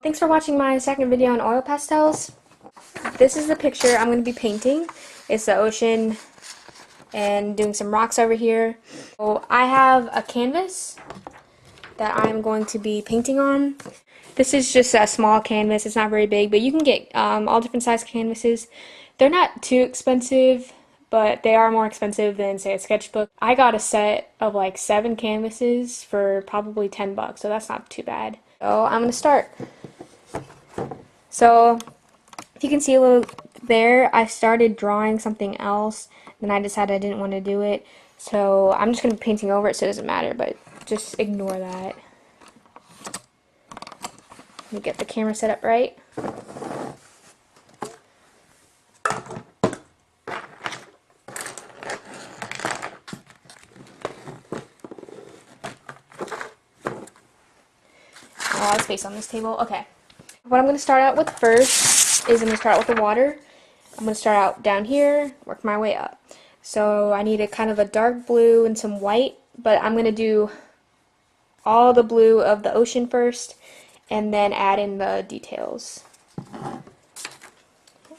Thanks for watching my second video on oil pastels. This is the picture I'm going to be painting. It's the ocean and doing some rocks over here. So I have a canvas that I'm going to be painting on. This is just a small canvas. It's not very big, but you can get all different size canvases. They're not too expensive, but they are more expensive than, say, a sketchbook. I got a set of like 7 canvases for probably 10 bucks, so that's not too bad. So I'm going to start. So if you can see a little there, I started drawing something else, then I decided I didn't want to do it. So I'm just going to be painting over it, so it doesn't matter, but just ignore that. Let me get the camera set up right. A lot of space on this table. Okay. What I'm going to start out with first is I'm going to start out with the water. I'm going to start out down here, work my way up. So I need a kind of a dark blue and some white, but I'm going to do all the blue of the ocean first and then add in the details.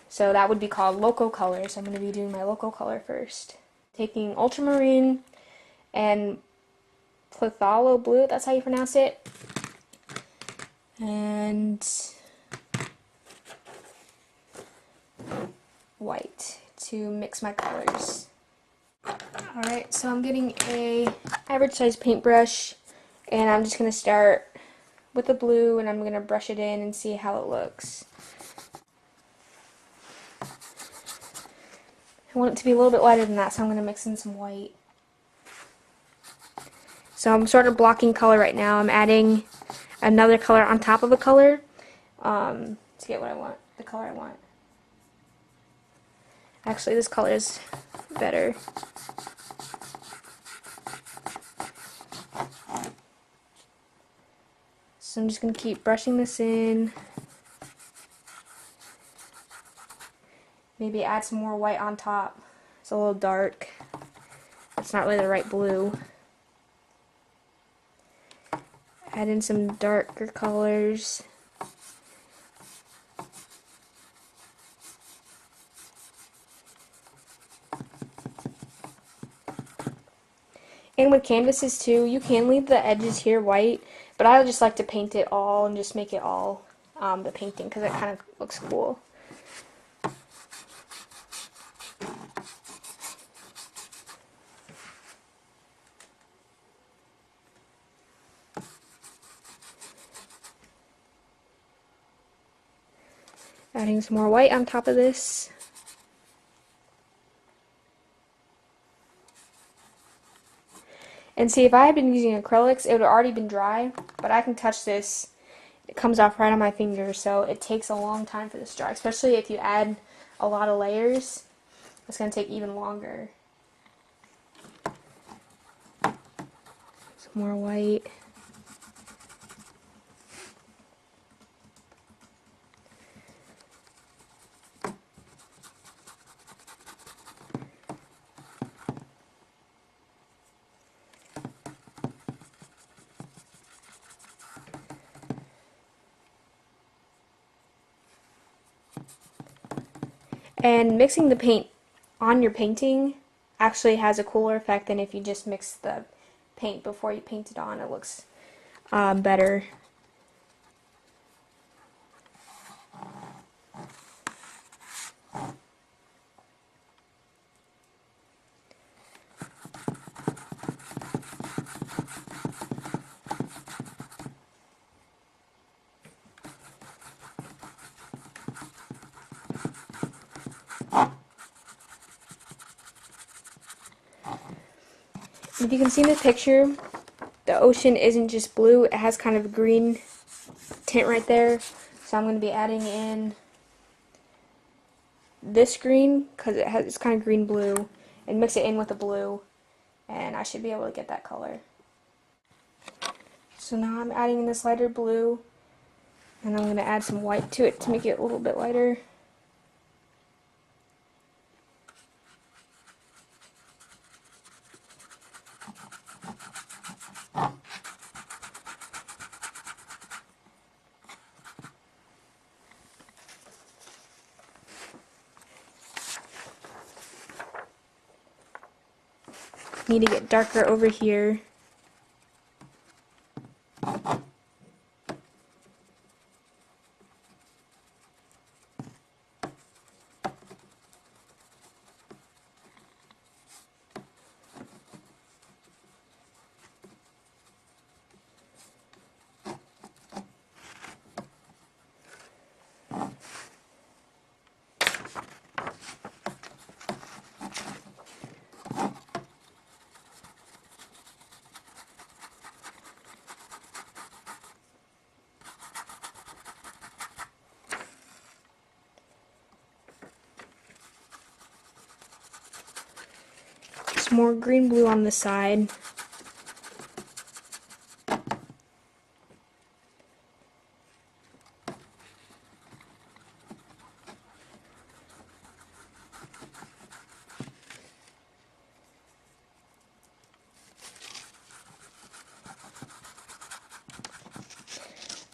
So that would be called local colors. I'm going to be doing my local color first. Taking ultramarine and phthalo blue, that's how you pronounce it. And white to mix my colors. Alright, so I'm getting a average size paintbrush and I'm just going to start with the blue and I'm going to brush it in and see how it looks. I want it to be a little bit lighter than that, so I'm going to mix in some white. So I'm sort of blocking color right now. I'm adding another color on top of a color to get what I want, the color I want. Actually, this color is better. So I'm just going to keep brushing this in. Maybe add some more white on top. It's a little dark. It's not really the right blue. Add in some darker colors. And with canvases too, you can leave the edges here white, but I just like to paint it all and just make it all the painting because it kind of looks cool. Adding some more white on top of this. And see, if I had been using acrylics, it would have already been dry, but I can touch this. It comes off right on my finger, so it takes a long time for this to dry, especially if you add a lot of layers. It's going to take even longer. Some more white. And mixing the paint on your painting actually has a cooler effect than if you just mix the paint before you paint it on. It looks better. If you can see in the picture, the ocean isn't just blue, it has kind of a green tint right there. So I'm going to be adding in this green because it's kind of green blue and mix it in with the blue and I should be able to get that color. So now I'm adding in this lighter blue and I'm going to add some white to it to make it a little bit lighter. need to get darker over here. Some more green blue on the side.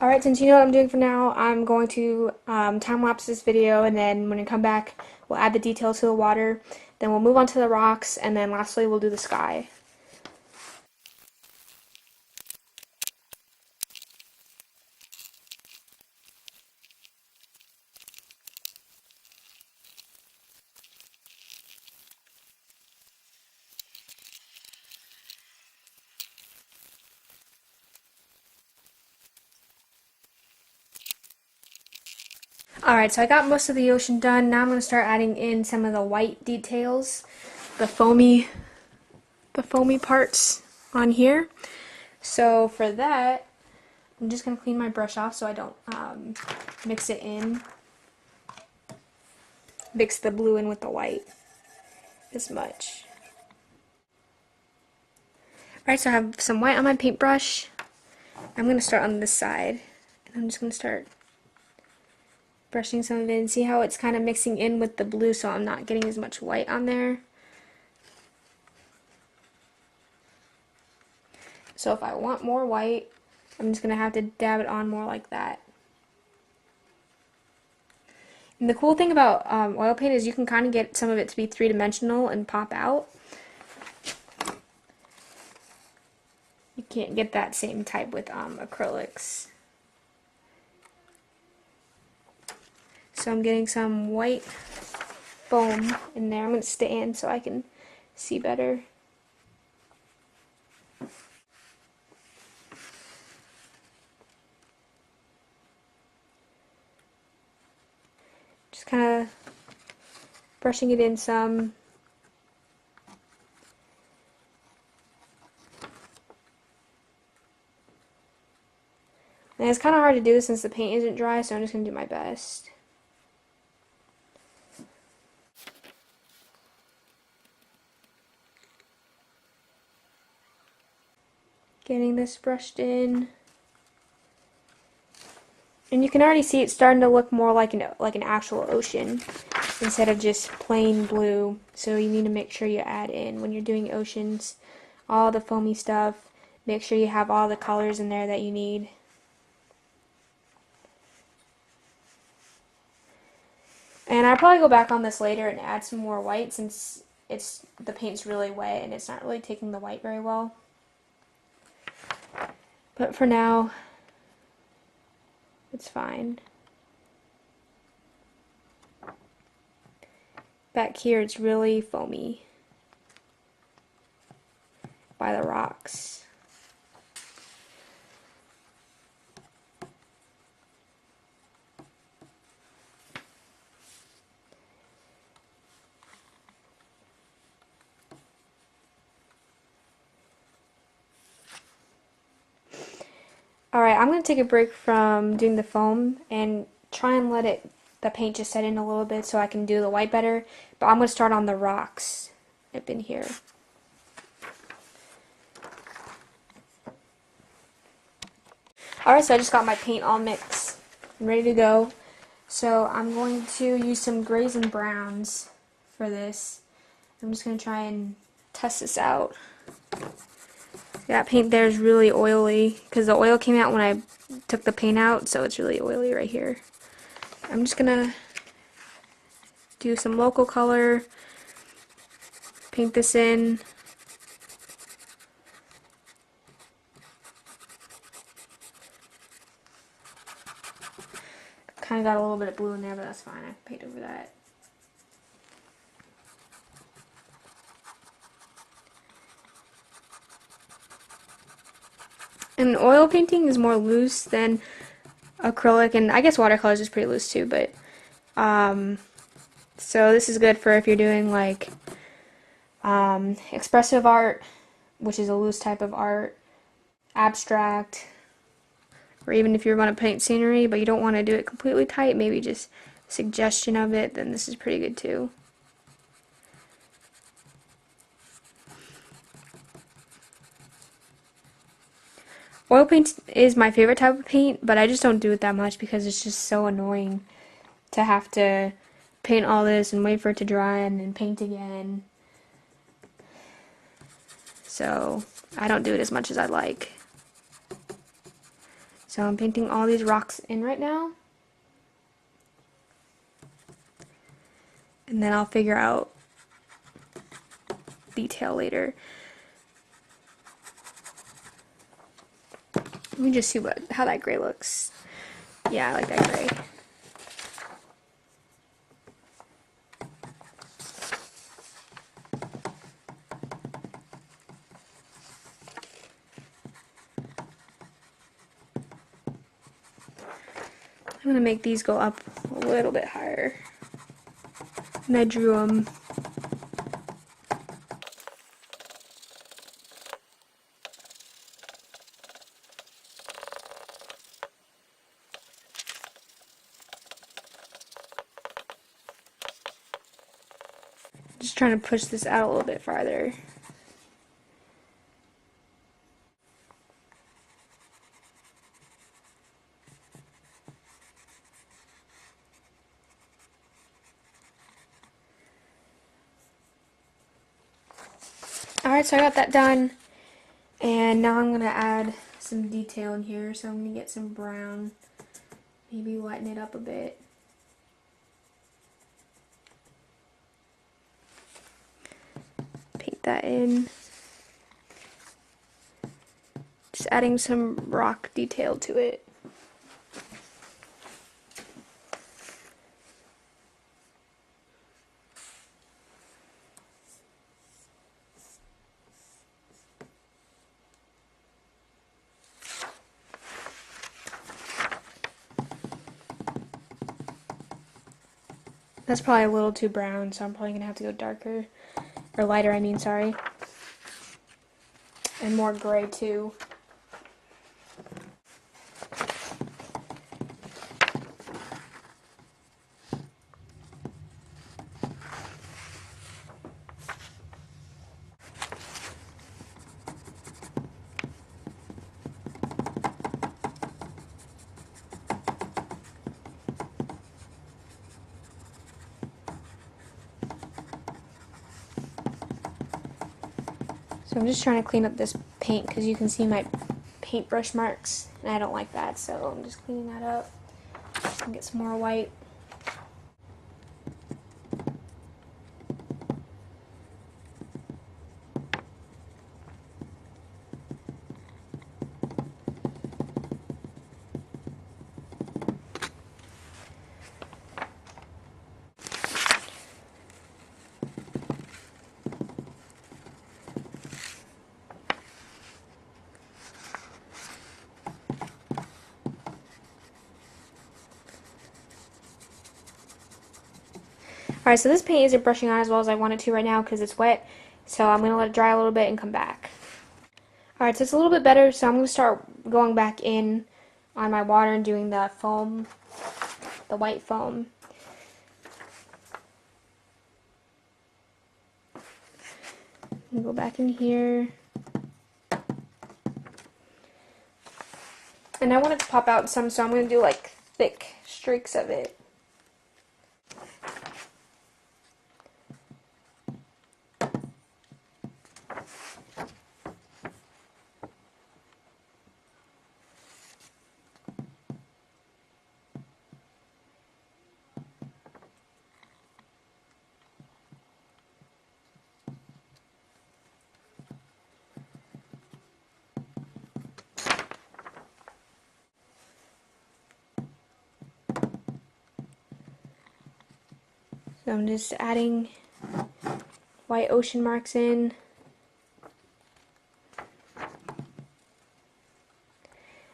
Alright, since you know what I'm doing for now, I'm going to time-lapse this video, and then when I come back, we'll add the details to the water, then we'll move on to the rocks, and then lastly we'll do the sky. Alright, so I got most of the ocean done. Now I'm going to start adding in some of the white details, the foamy parts on here. So for that, I'm just going to clean my brush off so I don't mix it in. Mix the blue in with the white as much. Alright, so I have some white on my paintbrush. I'm going to start on this side. And I'm just going to start brushing some of it and see how it's kind of mixing in with the blue, so I'm not getting as much white on there. So if I want more white, I'm just going to have to dab it on more like that. And the cool thing about oil paint is you can kind of get some of it to be three-dimensional and pop out. You can't get that same type with acrylics. So I'm getting some white foam in there. I'm going to stand so I can see better. Just kind of brushing it in some. And it's kind of hard to do since the paint isn't dry, so I'm just going to do my best. Getting this brushed in. And you can already see it's starting to look more like an actual ocean instead of just plain blue. So you need to make sure you add in, when you're doing oceans, all the foamy stuff. Make sure you have all the colors in there that you need. And I'll probably go back on this later and add some more white, since the paint's really wet and it's not really taking the white very well. But for now, it's fine. Back here, it's really foamy by the rocks. Alright, I'm going to take a break from doing the foam and try and let the paint just set in a little bit so I can do the white better. But I'm going to start on the rocks up in here. Alright, so I just got my paint all mixed and ready to go. So I'm going to use some grays and browns for this. I'm just going to try and test this out. That paint there is really oily because the oil came out when I took the paint out, so it's really oily right here. I'm just gonna do some local color, paint this in, kind of got a little bit of blue in there, but that's fine. I can paint over that. And oil painting is more loose than acrylic, and I guess watercolors is pretty loose too, but so this is good for if you're doing like expressive art, which is a loose type of art, abstract, or even if you're going to paint scenery but you don't want to do it completely tight, maybe just suggestion of it, then this is pretty good too. Oil paint is my favorite type of paint, but I just don't do it that much because it's just so annoying to have to paint all this and wait for it to dry and then paint again. So I don't do it as much as I like. So I'm painting all these rocks in right now. And then I'll figure out detail later. Let me just see how that gray looks. Yeah, I like that gray. I'm going to make these go up a little bit higher. And I drew them. Just trying to push this out a little bit farther. Alright, so I got that done. And now I'm going to add some detail in here. So I'm going to get some brown. Maybe lighten it up a bit. Paint that in. Just adding some rock detail to it. That's probably a little too brown, so I'm probably going to have to go darker. Or lighter, I mean, sorry. And more gray, too. So I'm just trying to clean up this paint because you can see my paintbrush marks and I don't like that, so I'm just cleaning that up and get some more white. Alright, so this paint isn't brushing on as well as I want it to right now because it's wet, so I'm going to let it dry a little bit and come back. Alright, so it's a little bit better, so I'm going to start going back in on my water and doing the foam, the white foam. Go back in here. And I want it to pop out some, so I'm going to do like thick streaks of it. So I'm just adding white ocean marks in. I'm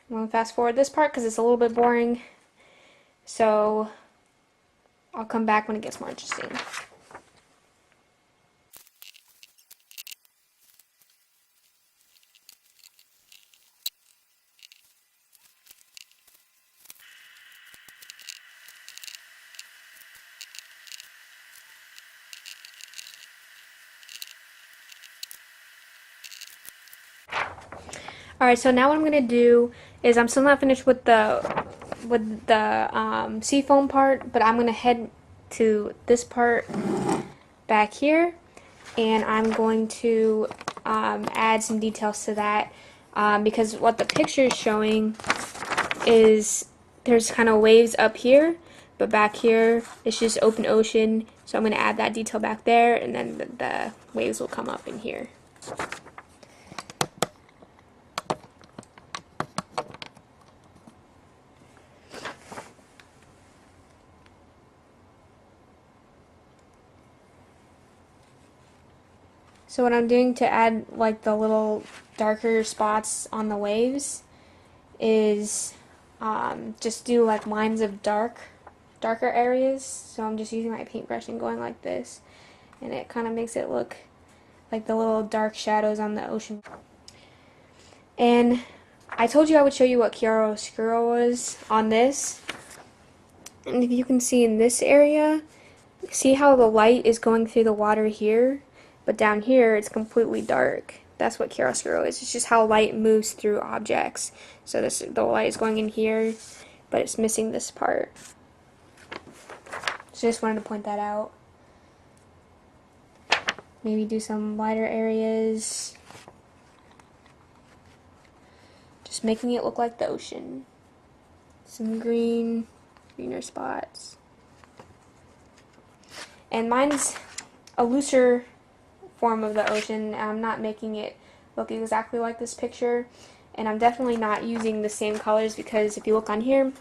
going to fast forward this part because it's a little bit boring. So I'll come back when it gets more interesting. Alright, so now what I'm going to do is I'm still not finished with the sea foam part, but I'm going to head to this part back here, and I'm going to add some details to that because what the picture is showing is there's kind of waves up here, but back here it's just open ocean, so I'm going to add that detail back there, and then the waves will come up in here. So what I'm doing to add like the little darker spots on the waves is just do like lines of darker areas. So I'm just using my paintbrush and going like this, and it kind of makes it look like the little dark shadows on the ocean. And I told you I would show you what chiaroscuro was on this. And if you can see in this area, see how the light is going through the water here? But down here, it's completely dark. That's what chiaroscuro is. It's just how light moves through objects. So the light is going in here, but it's missing this part. So just wanted to point that out. Maybe do some lighter areas. Just making it look like the ocean. Some greener spots. And mine's a looser form of the ocean. I'm not making it look exactly like this picture, and I'm definitely not using the same colors because if you look on here,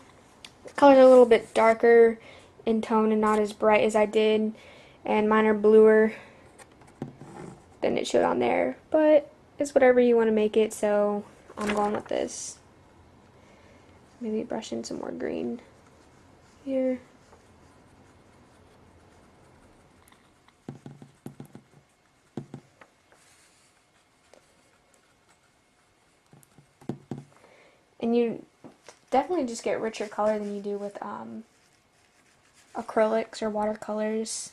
the colors are a little bit darker in tone and not as bright as I did, and mine are bluer than it showed on there, but it's whatever you want to make it, so I'm going with this. Maybe brush in some more green here. And you definitely just get richer color than you do with acrylics or watercolors.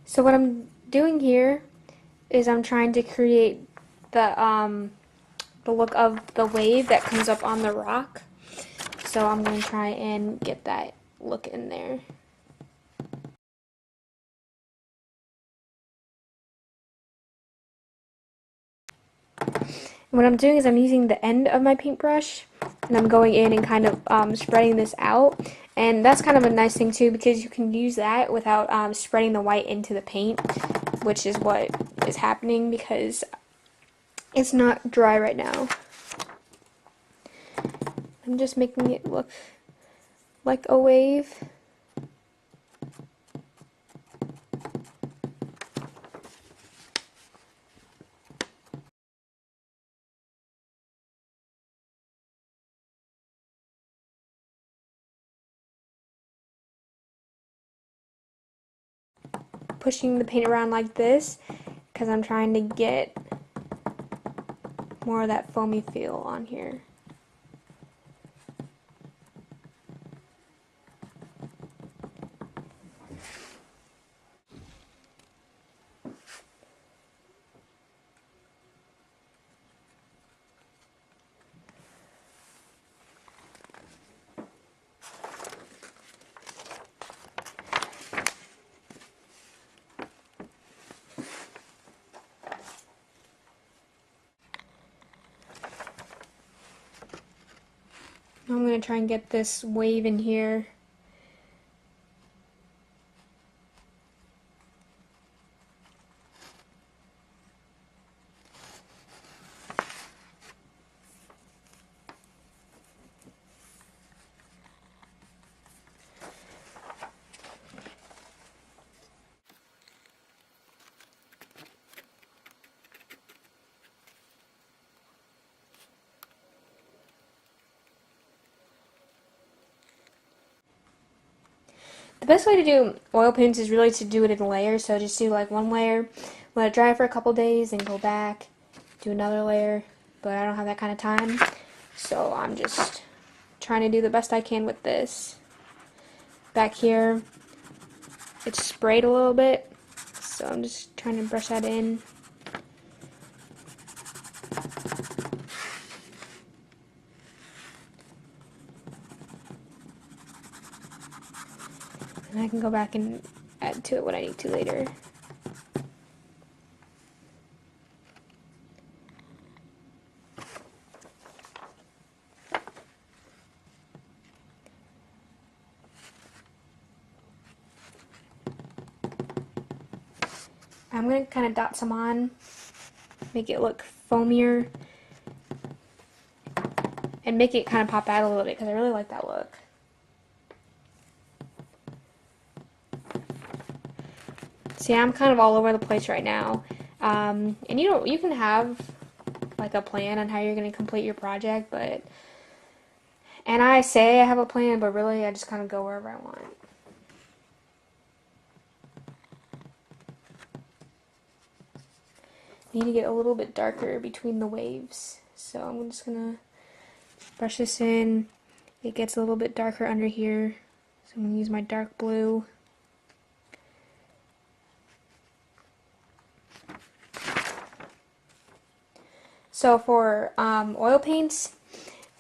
So what I'm doing here is I'm trying to create the look of the wave that comes up on the rock. So I'm going to try and get that look in there. And what I'm doing is I'm using the end of my paintbrush and I'm going in and kind of spreading this out. And that's kind of a nice thing too because you can use that without spreading the white into the paint, which is what is happening because it's not dry right now. I'm just making it look like a wave. Pushing the paint around like this because I'm trying to get more of that foamy feel on here. I'm going to try and get this wave in here. The best way to do oil paints is really to do it in layers. So just do like one layer, let it dry for a couple days, then go back, do another layer. But I don't have that kind of time, so I'm just trying to do the best I can with this. Back here, it's sprayed a little bit, so I'm just trying to brush that in. And I can go back and add to it what I need to later. I'm going to kind of dot some on, make it look foamier, and make it kind of pop out a little bit because I really like that look. See, I'm kind of all over the place right now. And you can have like a plan on how you're going to complete your project, and I say I have a plan, but really I just kind of go wherever I want. I need to get a little bit darker between the waves, so I'm just going to brush this in. It gets a little bit darker under here, so I'm going to use my dark blue. So for oil paints,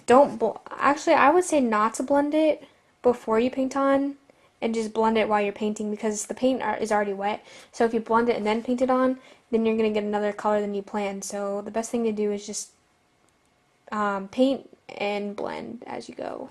actually I would say not to blend it before you paint on, and just blend it while you're painting because the paint is already wet. So if you blend it and then paint it on, then you're going to get another color than you planned. So the best thing to do is just paint and blend as you go.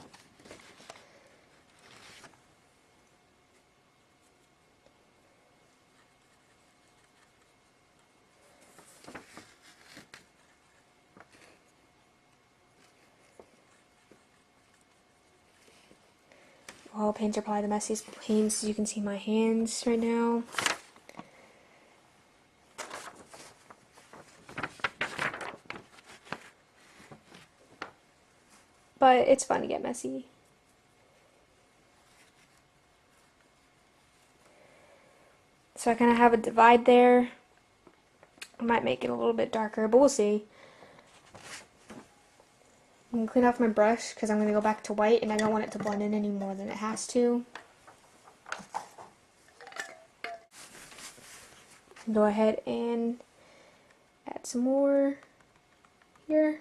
Oil paints are probably the messiest paints. You can see my hands right now. But it's fun to get messy. So I kind of have a divide there. I might make it a little bit darker, but we'll see. I'm going to clean off my brush because I'm going to go back to white and I don't want it to blend in any more than it has to. Go ahead and add some more here.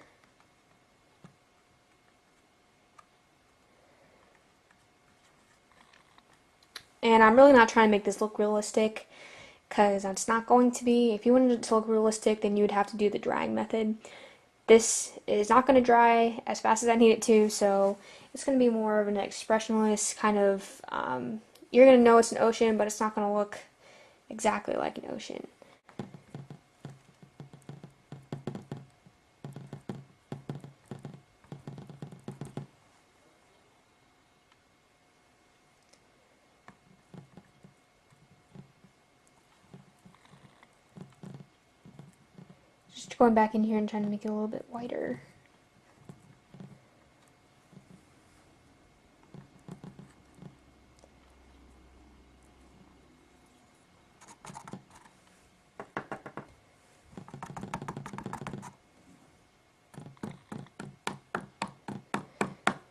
And I'm really not trying to make this look realistic because it's not going to be. If you wanted it to look realistic, then you would have to do the drying method. This is not going to dry as fast as I need it to, so it's going to be more of an expressionless kind of, you're going to know it's an ocean, but it's not going to look exactly like an ocean. Just going back in here and trying to make it a little bit whiter.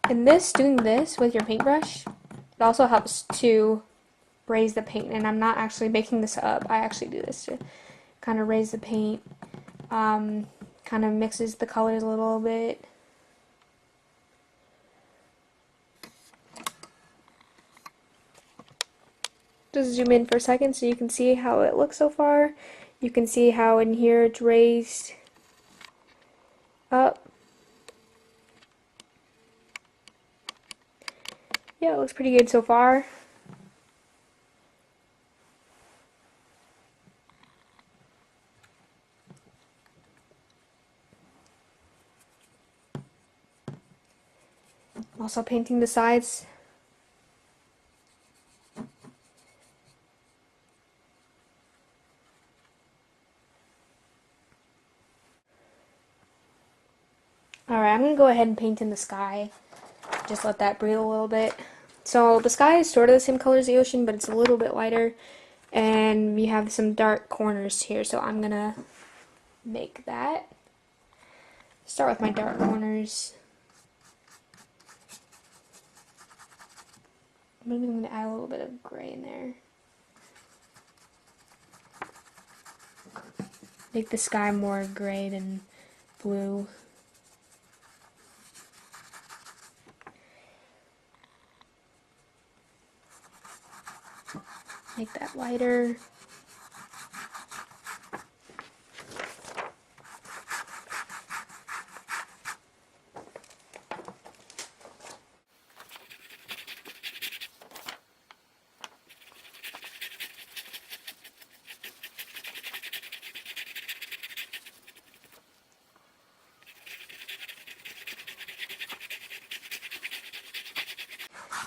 And doing this with your paintbrush, it also helps to raise the paint. And I'm not actually making this up. I actually do this to kind of raise the paint. Kind of mixes the colors a little bit. Just zoom in for a second so you can see how it looks so far. You can see how in here it's raised up. Yeah, it looks pretty good so far. Also painting the sides. Alright, I'm going to go ahead and paint in the sky. Just let that breathe a little bit. So the sky is sort of the same color as the ocean, but it's a little bit lighter. And we have some dark corners here, so I'm going to make that. Start with my dark corners. Maybe I'm going to add a little bit of gray in there. Make the sky more gray than blue. Make that lighter.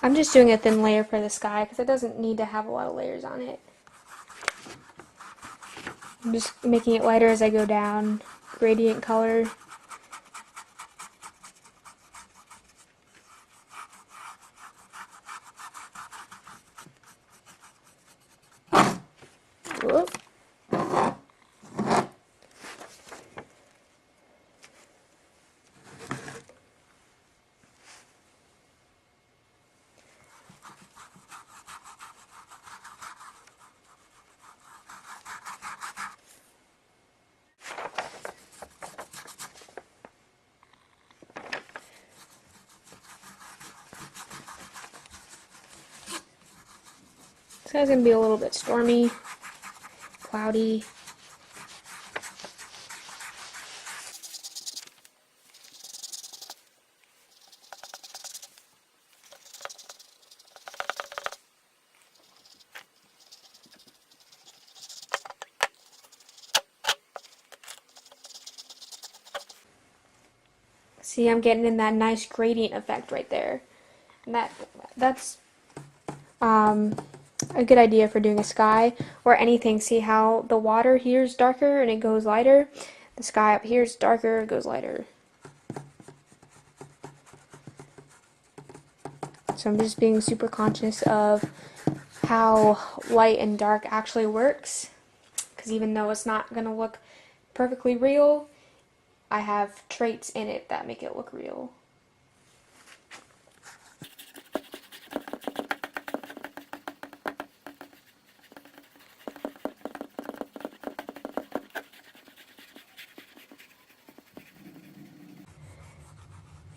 I'm just doing a thin layer for the sky because it doesn't need to have a lot of layers on it. I'm just making it lighter as I go down. Gradient color. Whoop. This guy's gonna be a little bit stormy, cloudy. See, I'm getting in that nice gradient effect right there. And that's a good idea for doing a sky or anything. See how the water here is darker and it goes lighter? The sky up here is darker, it goes lighter. So I'm just being super conscious of how light and dark actually works. Because even though it's not going to look perfectly real, I have traits in it that make it look real.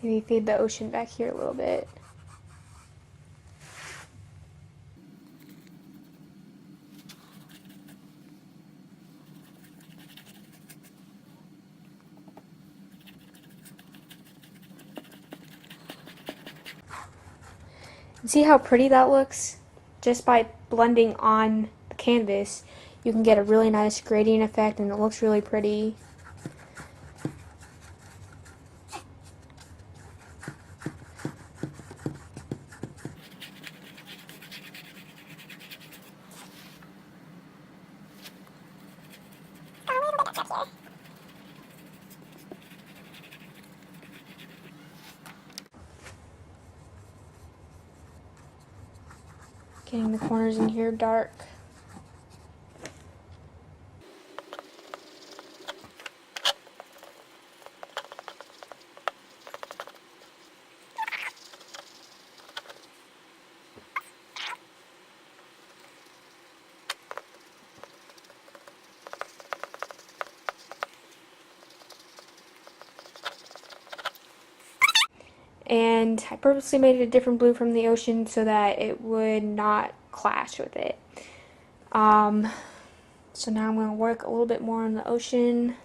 Maybe fade the ocean back here a little bit. See how pretty that looks? Just by blending on the canvas, you can get a really nice gradient effect and it looks really pretty. Getting the corners in here dark. And I purposely made it a different blue from the ocean so that it would not clash with it. So now I'm going to work a little bit more on the ocean.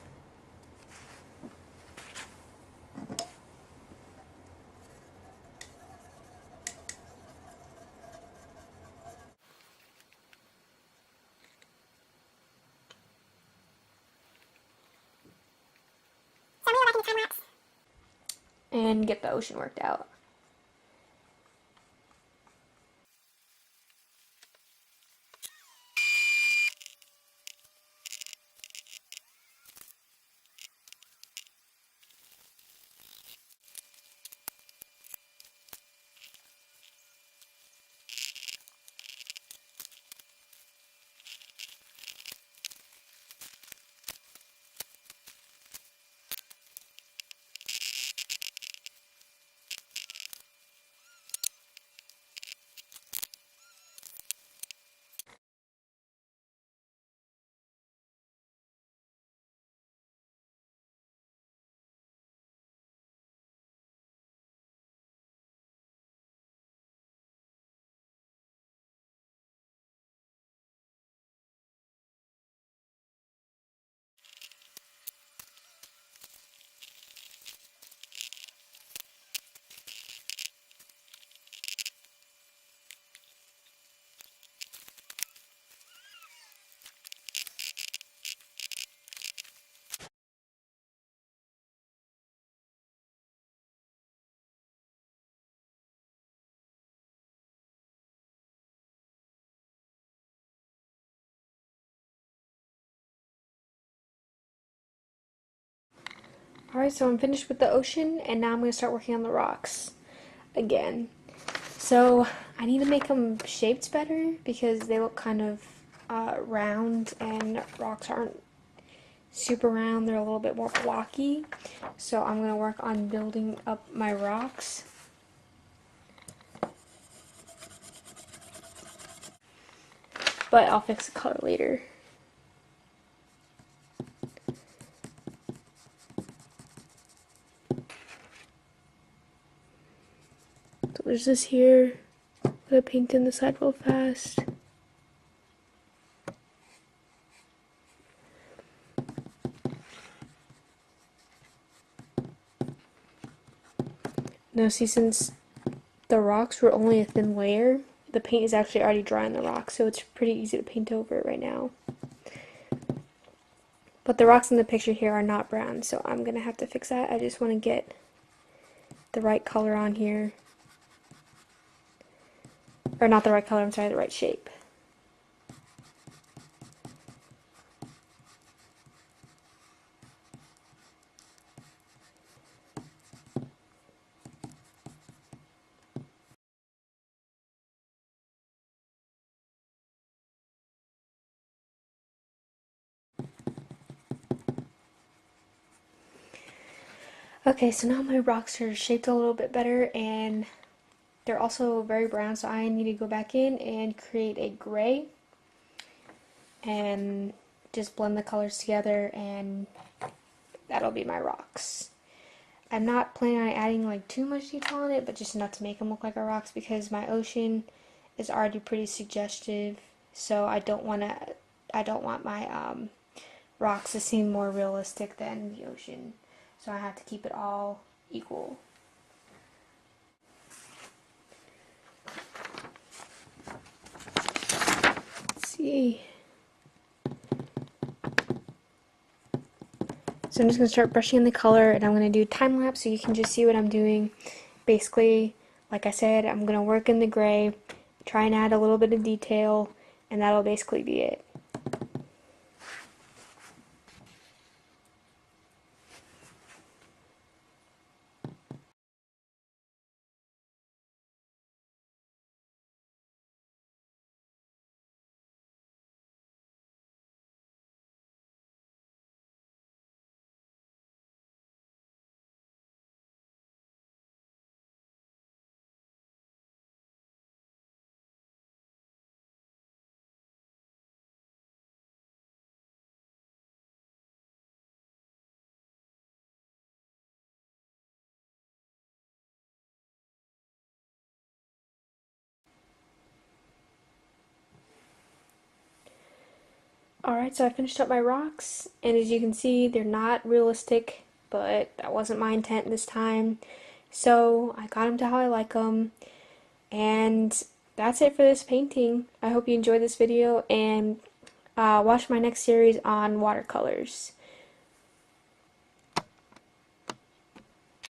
and get the ocean worked out. Alright, so I'm finished with the ocean, and now I'm going to start working on the rocks again. So I need to make them shaped better because they look kind of round, and rocks aren't super round, they're a little bit more blocky. So I'm going to work on building up my rocks. But I'll fix the color later. So there's this here. I'm gonna paint in the side real fast. Now see, since the rocks were only a thin layer, the paint is actually already dry on the rocks, so it's pretty easy to paint over it right now. But the rocks in the picture here are not brown, so I'm gonna have to fix that. I just want to get the right color on here. Or not the right color, I'm sorry, the right shape. Okay, so now my rocks are shaped a little bit better, and they're also very brown, so I need to go back in and create a gray and just blend the colors together, and that'll be my rocks. I'm not planning on adding like too much detail on it, but just enough to make them look like our rocks because my ocean is already pretty suggestive, so I don't want my rocks to seem more realistic than the ocean. So I have to keep it all equal. Let's see. So I'm just going to start brushing in the color, and I'm going to do time lapse so you can just see what I'm doing. Basically, like I said, I'm going to work in the gray, try and add a little bit of detail, and that'll basically be it. Alright, so I finished up my rocks, and as you can see, they're not realistic, but that wasn't my intent this time. So I got them to how I like them, and that's it for this painting. I hope you enjoyed this video, and watch my next series on watercolors.